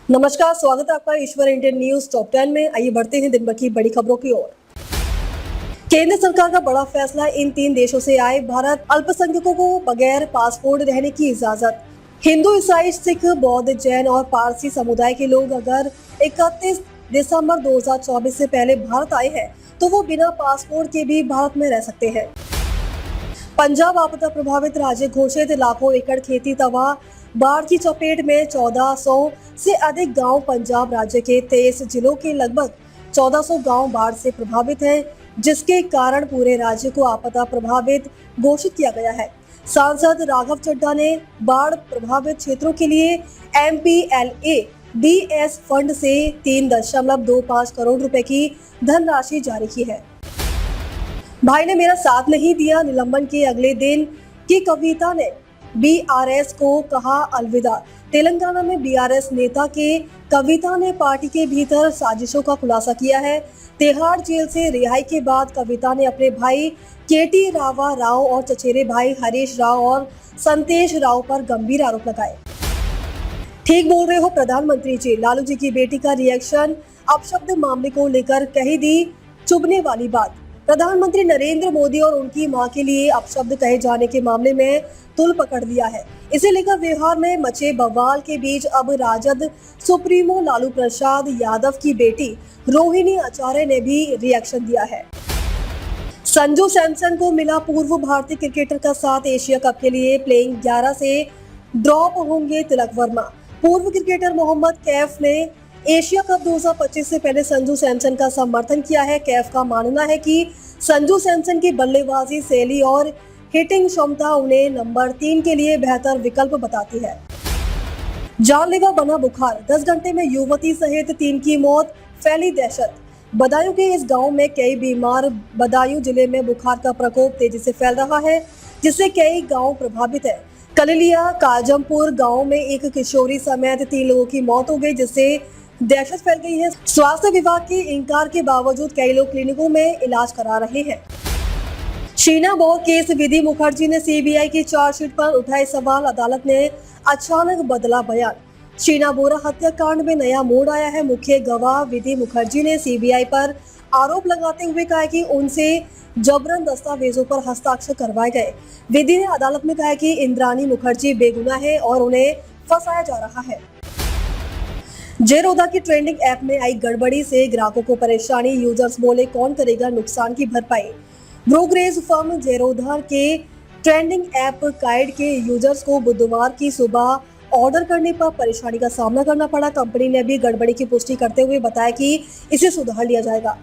नमस्कार, स्वागत है आपका ईश्वर इंडियन न्यूज टॉप 10 में। आइए बढ़ते हैं दिन भर की बड़ी खबरों की ओर। केंद्र सरकार का बड़ा फैसला, इन 3 देशों से आए भारत अल्पसंख्यकों को बगैर पासपोर्ट रहने की इजाजत। हिंदू, ईसाई, सिख, बौद्ध, जैन और पारसी समुदाय के लोग अगर 31 दिसंबर 2024 से पहले भारत आए हैं तो वो बिना पासपोर्ट के भी भारत में रह सकते हैं। पंजाब आपदा प्रभावित राज्य घोषित, लाखों एकड़ खेती तबाह, बाढ़ की चपेट में 1400 से अधिक गांव। पंजाब राज्य के 23 जिलों के लगभग 1400 गांव बाढ़ से प्रभावित हैं, जिसके कारण पूरे राज्य को आपदा प्रभावित घोषित किया गया है। सांसद राघव चड्ढा ने बाढ़ प्रभावित क्षेत्रों के लिए MPLADS फंड से 3.25 करोड़ रुपए की धनराशि जारी की है। भाई ने मेरा साथ नहीं दिया, निलंबन के अगले दिन की कविता ने BRS को कहा अलविदा। तेलंगाना में BRS नेता के कविता ने पार्टी के भीतर साजिशों का खुलासा किया है। तिहाड़ जेल से रिहाई के बाद कविता ने अपने भाई KT रावा राव और चचेरे भाई हरीश राव और संतेश राव पर गंभीर आरोप लगाए। ठीक बोल रहे हो प्रधानमंत्री जी, लालू जी की बेटी का रिएक्शन, अपशब्द मामले को लेकर कही दी चुभने वाली बात। प्रधानमंत्री नरेंद्र मोदी और उनकी मां के लिए अपशब्द कहे जाने के मामले में तुल पकड़ लिया है। इसे लेकर बिहार में मचे बवाल के बीच अब राजद सुप्रीमो लालू प्रसाद यादव की बेटी रोहिणी आचार्य ने भी रिएक्शन दिया है। संजू सैमसन को मिला पूर्व भारतीय क्रिकेटर का साथ, एशिया कप के लिए प्लेइंग 11 से ड्रॉप होंगे तिलक वर्मा। पूर्व क्रिकेटर मोहम्मद कैफ ने एशिया कप 2025 से पहले संजू सैमसन का समर्थन किया है। कैफ का मानना है कि संजू सैमसन की बल्लेबाजी शैली और हिटिंग क्षमता उन्हें नंबर 3 के लिए बेहतर विकल्प बताती है। जानलेवा बना बुखार, 10 घंटे में युवती सहित 3 की मौत, फैली दहशत। बदायूं के इस गांव में कई बीमार। बदायूं जिले में बुखार का प्रकोप तेजी से फैल रहा है, जिससे कई गांव प्रभावित है। कलिलिया काजमपुर गांव में एक किशोरी समेत 3 लोगों की मौत हो गई, जिससे दहशत फैल गई है। स्वास्थ्य विभाग के इनकार के बावजूद कई लोग क्लिनिकों में इलाज करा रहे हैं। शीना बोरा केस, विधि मुखर्जी ने CBI की चार्जशीट पर उठाए सवाल, अदालत ने अचानक बदला बयान। शीना बोरा हत्याकांड में नया मोड़ आया है। मुख्य गवाह विधि मुखर्जी ने CBI पर आरोप लगाते हुए कहा कि उनसे जबरन दस्तावेजों पर हस्ताक्षर करवाए गए। विधि ने अदालत में कहा कि इंद्राणी मुखर्जी बेगुनाह है और उन्हें फंसाया जा रहा है। जेरोधा की ट्रेंडिंग ऐप में आई गड़बड़ी से ग्राहकों को परेशानी, यूजर्स बोले कौन करेगा नुकसान की भरपाई। ब्रोकरेज फर्म जेरोधा के ट्रेंडिंग ऐप काइड के यूजर्स को बुधवार की सुबह ऑर्डर करने पर परेशानी का सामना करना पड़ा। कंपनी ने भी गड़बड़ी की पुष्टि करते हुए बताया कि इसे सुधार लिया जाएगा।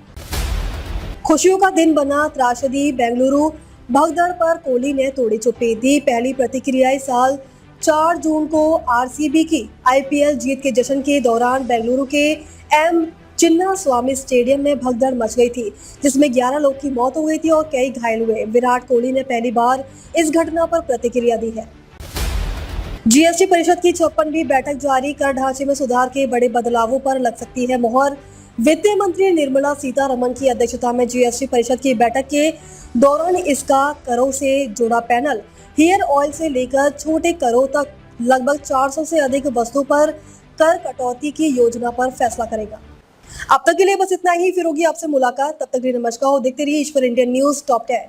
खुशियों का दिन बना त्रासदी, बेंगलुरु भगदड़ पर कोहली ने तोड़ी चुप्पी, दी पहली प्रतिक्रिया। साल 4 जून को RCB की IPL जीत के जश्न के दौरान बेंगलुरु के M चिन्नास्वामी स्टेडियम में भगदड़ मच गई थी, जिसमें 11 लोग की मौत हो गई थी और कई घायल हुए। विराट कोहली ने पहली बार इस घटना पर प्रतिक्रिया दी है। GST परिषद की 56वीं बैठक जारी, कर ढांचे में सुधार के बड़े बदलावों पर लग सकती है मोहर। वित्त मंत्री निर्मला सीतारमण की अध्यक्षता में GST परिषद की बैठक के दौरान इसका करों से जुड़ा पैनल हेयर ऑयल से लेकर छोटे करों तक लगभग 400 से अधिक वस्तुओं पर कर कटौती की योजना पर फैसला करेगा। अब तक के लिए बस इतना ही, फिर होगी आपसे मुलाकात। तब तक के लिए नमस्कार और देखते रहिए ईश्वर इंडियन न्यूज टॉप 10।